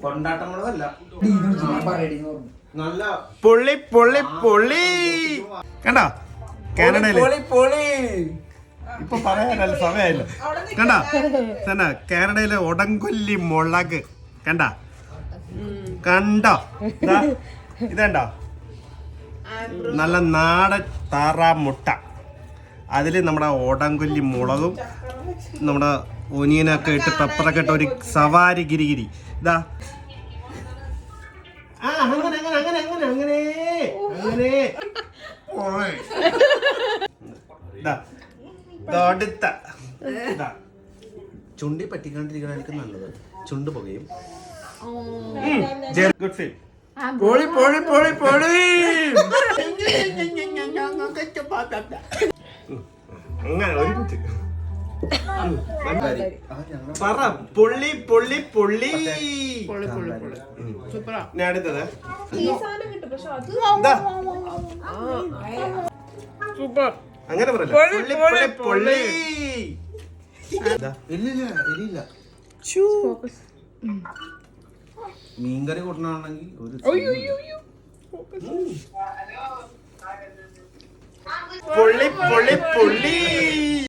കൊണ്ടാട്ടമുളകല്ല, നല്ല പൊള്ളി പൊള്ളി പൊള്ളി. കണ്ടോ കാനഡയില് ഇപ്പൊ പറയാനല്ല സമയമായില്ല. കണ്ട തന്നെ കാനഡയിലെ ഒടങ്കൊല്ലി മുളക് കണ്ട കണ്ടോ ഇതണ്ടോ നല്ല നാടൻ താറാമുട്ട, അതില് നമ്മുടെ ഒടങ്കൊല്ലി മുളകും നമ്മുടെ ഒനിയനൊക്കെ ഇട്ട് പെപ്പറൊക്കെ ഇട്ട് ഒരു സവാരി ഗിരിഗിരി. ഇതാ അങ്ങനെ അങ്ങനെ അങ്ങനെ അങ്ങനെ അങ്ങനെ അങ്ങനെ അടുത്ത ചുണ്ടി പറ്റിക്കാണ്ടിരിക്കണ നല്ലത്, ചുണ്ട് പുകയും. Good feel. പൊളി പൊളി പൊളി പൊളി. അങ്ങനെ ഒരുമിച്ച് പറ പൊള്ളി പൊള്ളി പൊള്ളി. ഞാൻ അടുത്തത് സൂപ്പർ. അങ്ങനെ പറയല്ലേ പൊള്ളി പൊള്ളി പൊള്ളി. ഇല്ല മീൻകറി കൂട്ടണമെങ്കിൽ ഒരു പൊള്ളി പൊള്ളി പൊള്ളി.